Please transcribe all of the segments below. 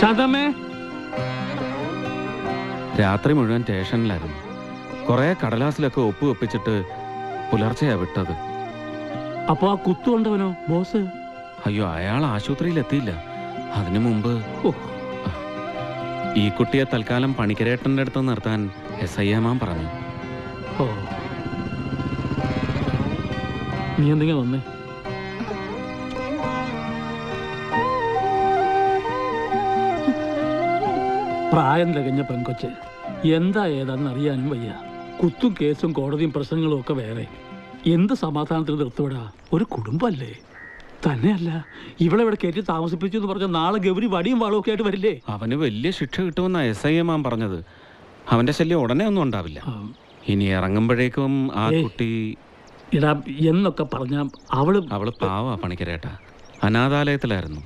ശാന്തമ്മേ. രാത്രി മുഴുവൻ സ്റ്റേഷനിലായിരുന്നു. കുറെ കടലാസിലൊക്കെ ഒപ്പിച്ചിട്ട് പുലർച്ചെയാ വിട്ടത്. അപ്പൊ ആ കുത്തുകൊണ്ടവനോ ബോസ്? അയ്യോ, അയാൾ ആശുപത്രിയിലെത്തിയില്ല. അതിനു മുമ്പ് ഈ കുട്ടിയെ തൽക്കാലം പണിക്കരേട്ടൻ്റെ അടുത്ത് നിർത്താൻ SI മാം പറഞ്ഞു. ഓ, നീ എന്തെങ്കിലും വന്നേ. പ്രായം തികഞ്ഞ പെൺകൊച്ച് എന്താ ഏതാണെന്ന് അറിയാനും വയ്യ. കുത്തും കേസും കോടതിയും പ്രശ്നങ്ങളും ഒക്കെ വേറെ. എന്ത് സമാധാനത്തിൽ നിർത്തിവിടാ? ഒരു കുടുംബമല്ലേ? തന്നെയല്ല, ഇവിടെ ഇവിടെ കയറ്റി താമസിപ്പിച്ചു എന്ന് പറഞ്ഞാൽ നാളെ ഗൗരി വടിയും വാളും ഒക്കെ ആയിട്ട് വരില്ലേ? അവന് വലിയ ശിക്ഷ കിട്ടുമെന്നാ SI മാം പറഞ്ഞത്. അവന്റെ ശല്യം ഉടനെ ഒന്നും ഉണ്ടാവില്ല. ഇനി ഇറങ്ങുമ്പോഴേക്കും ആ കുട്ടി ഇടാ എന്നൊക്കെ പറഞ്ഞ അവള് പാവാ പണിക്കരേട്ടാ. അനാഥാലയത്തിലായിരുന്നു.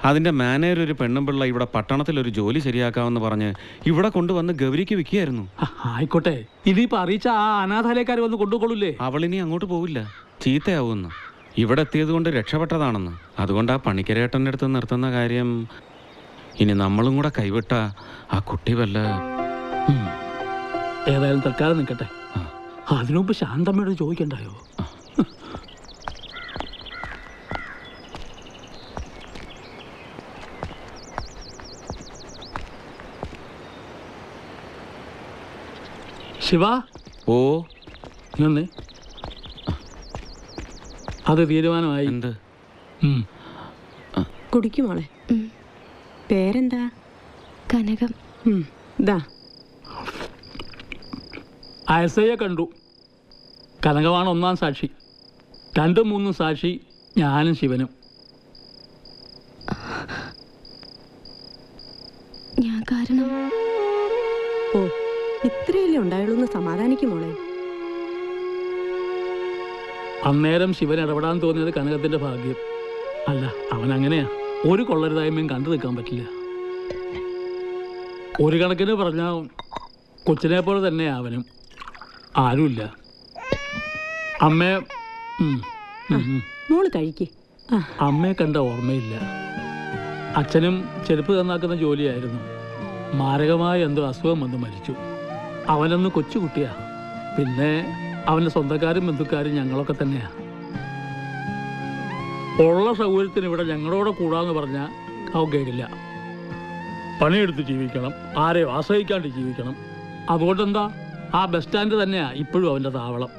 അതിന്റെ മാനേജർ ഒരു പെണ്ണുമ്പിള്ള ഇവിടെ പട്ടണത്തിൽ ഒരു ജോലി ശരിയാക്കാമെന്ന് പറഞ്ഞ് ഇവിടെ കൊണ്ടുവന്ന് ഗൗരിക്ക് വിൽക്കുകയായിരുന്നു. ആയിക്കോട്ടെ, ഇനിയിപ്പോ അറിയിച്ച ആ അനാഥാലയക്കാർ വന്ന് കൊണ്ടുകൊള്ളൂല്ലേ? അവളിനി അങ്ങോട്ട് പോവില്ല, ചീത്തയാവുമെന്ന്. ഇവിടെ എത്തിയത് കൊണ്ട് രക്ഷപ്പെട്ടതാണെന്ന്. അതുകൊണ്ട് ആ പണിക്കരേട്ടൻ്റെ അടുത്ത് നിർത്തുന്ന കാര്യം ഇനി നമ്മളും കൂടെ കൈവിട്ട ആ കുട്ടി വല്ല. ഏതായാലും തൽക്കാലം നിൽക്കട്ടെ. അതിനുമുമ്പ് ശാന്തമ്മയോട് ചോദിക്കണ്ടായോ? ശിവ. ഓ, ഇന്നേ അത് തീരുമാനമായി. എന്ത്? കുടിക്കുമോളെ. പേരെന്താ? കനകം. SIയെ കണ്ടു. കനകമാണ് ഒന്നാം സാക്ഷി. 2ഉം 3ഉം സാക്ഷി ഞാനും ശിവനും. ഞാൻ കാരണം. ഓ, ഇത്രയല്ലേ ഉണ്ടായുള്ളൂ എന്ന് സമാധാനിക്കുമോളെ. അന്നേരം ശിവൻ ഇടപെടാൻ തോന്നിയത് കനകത്തിന്റെ ഭാഗ്യം. അല്ല, അവൻ അങ്ങനെയാ. ഒരു കൊള്ളരുതായ്മയും കണ്ടു നിൽക്കാൻ പറ്റില്ല. ഒരു കണക്കിന് പറഞ്ഞാൽ കൊച്ചിനെ പോലെ തന്നെയാ അവനും. ആരുമില്ല. മോള് കഴിക്ക്. അമ്മയെ കണ്ട ഓർമ്മയില്ല. അച്ഛനും ചെരുപ്പ് തന്നാക്കുന്ന ജോലിയായിരുന്നു. മാരകമായ എന്തോ അസുഖം വന്ന് മരിച്ചു. അവനൊന്ന് കൊച്ചുകുട്ടിയാ. പിന്നെ അവൻ്റെ സ്വന്തക്കാരും ബന്ധുക്കാരും ഞങ്ങളൊക്കെ തന്നെയാ. ഉള്ള സൗകര്യത്തിന് ഇവിടെ ഞങ്ങളോടെ കൂടാന്ന് പറഞ്ഞാൽ അവൻ കേട്ടില്ല. പണിയെടുത്ത് ജീവിക്കണം, ആരെയും ആശ്രയിക്കാണ്ട് ജീവിക്കണം. അതുകൊണ്ടെന്താ, ആ ബസ് സ്റ്റാൻഡ് തന്നെയാ ഇപ്പോഴും അവൻ്റെ താവളം.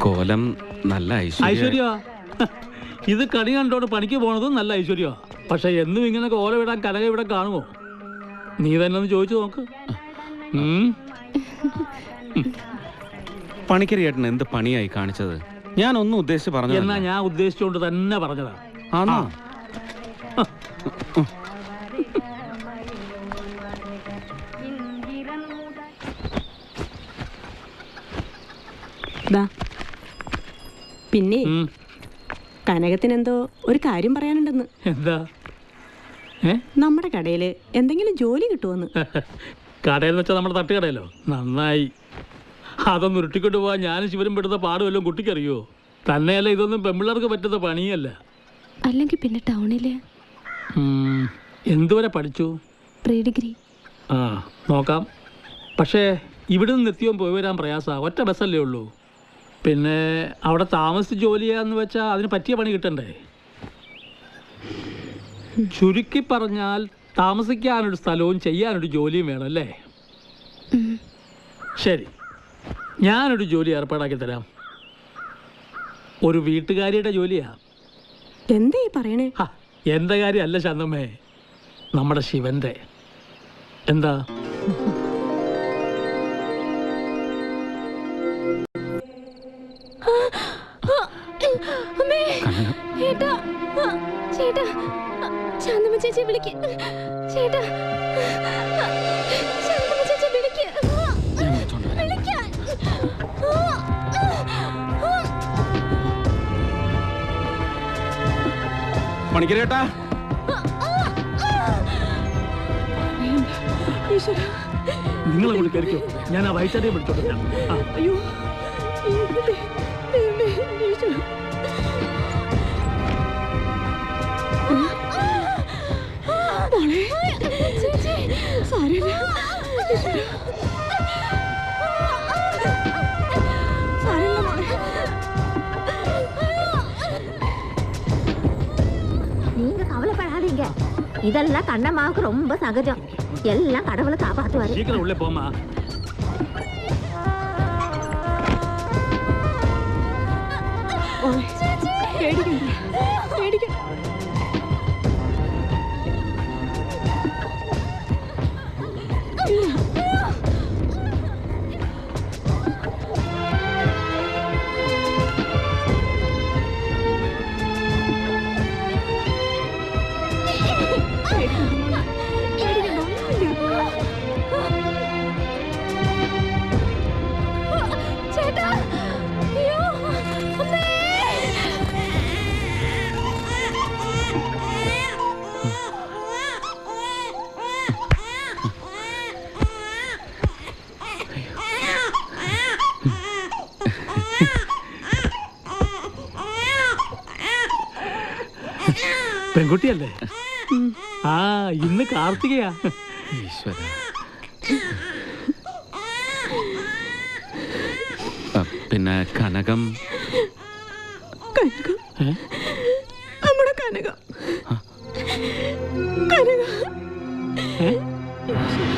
കോലം നല്ല ഐശ്വര്യ. ഇത് കണി കണ്ടോണ്ട് പണിക്ക് പോണതും നല്ല ഐശ്വര്യ. പക്ഷെ എന്നും ഇങ്ങനെ കോല വിടാൻ കനക ഇവിടെ കാണുമോ? നീ തന്നെ ഒന്ന് ചോദിച്ചു നോക്ക്. പണിക്കരേട്ടൻ എന്ത് പണിയായി കാണിച്ചത്? ഞാൻ ഒന്നും ഉദ്ദേശിച്ച് പറഞ്ഞു. എന്നാ ഞാൻ ഉദ്ദേശിച്ചുകൊണ്ട് തന്നെ പറഞ്ഞതാ. ആണോ? പിന്നെ കനകത്തിനെന്തോ ഒരു കാര്യം പറയാനുണ്ടെന്ന്. എന്താ? നമ്മുടെ കടയില് എന്തെങ്കിലും ജോലി കിട്ടുമെന്ന്. കടയിൽ വെച്ചാൽ നമ്മുടെ തട്ടുകടയല്ലോ. നന്നായി. അതൊന്നും ഉരുട്ടിക്കൊണ്ട് പോവാൻ ഞാനും ശിവനും പെടുന്ന പാടുമല്ലോ കുട്ടിക്കറിയോ? തന്നെയല്ല, ഇതൊന്നും പെമ്പിള്ളേർക്ക് പറ്റുന്ന പണിയല്ല. അല്ലെങ്കിൽ പിന്നെ ടൗണില് എന്തുവരെ പഠിച്ചു? Pre degree. ആ, നോക്കാം. പക്ഷേ ഇവിടെ നിന്ന് നിത്യവും പോയി വരാൻ പ്രയാസമാണ്. ഒറ്റ ബസ്സല്ലേ ഉള്ളൂ. പിന്നെ അവിടെ താമസിച്ച് ജോലി ചെയ്യാന്ന് വെച്ചാൽ അതിന് പറ്റിയ പണി കിട്ടണ്ടേ? ചുരുക്കി പറഞ്ഞാൽ താമസിക്കാനൊരു സ്ഥലവും ചെയ്യാനൊരു ജോലിയും വേണം അല്ലേ? ശരി, ഞാനൊരു ജോലി ഏർപ്പാടാക്കി തരാം. ഒരു വീട്ടുകാരിയുടെ ജോലിയാ. എന്താ ഈ പറയണേ? എൻ്റെ കാര്യമല്ല ശാന്തമ്മേ, നമ്മുടെ ശിവന്റെ. എന്താ? ശാന്തമ്മ ചേച്ചി വിളിക്ക്. ചേട്ടാ, ശാന്തമ്മ ചേച്ചി വിളിക്ക്. വിളിക്കാൻ. പണിക്കരേട്ടാ. ഈശ്വരാ. നിങ്ങൾ അങ്ങോട്ട് കയറിക്കോ, ഞാൻ ആ വയറ്റാതെ വിളിച്ചോട്ടെ. അയ്യോ ദൈവമേ, ദൈവമേ, ഈശ്വരാ. മോളെ, സാരമില്ല. ഈശ്വരാ. സാരമില്ല മോളെ. நீங்க கவலைப்படாதீங்க, இதெல்லாம் கண்ணம்மாவுக்கு ரொம்ப சகஜம். எல்லாம் கடவுளை காப்பாத்துவாரு. சீக்கிரம் உள்ளே போமா. മോളെ, പേടിക്കണ്ട, പേടിക്കണ്ട. ചേട്ടാ, അയ്യോ, അമ്മേ. പെൺകുട്ടിയല്ലേ? ആ, ഇന്ന് കാർത്തികയാ. ഈശ്വര. പിന്നെ കനകം. കനകം, ഏ? നമ്മുടെ കനകം. കനകം. ഏ? ഈശ്വരാ.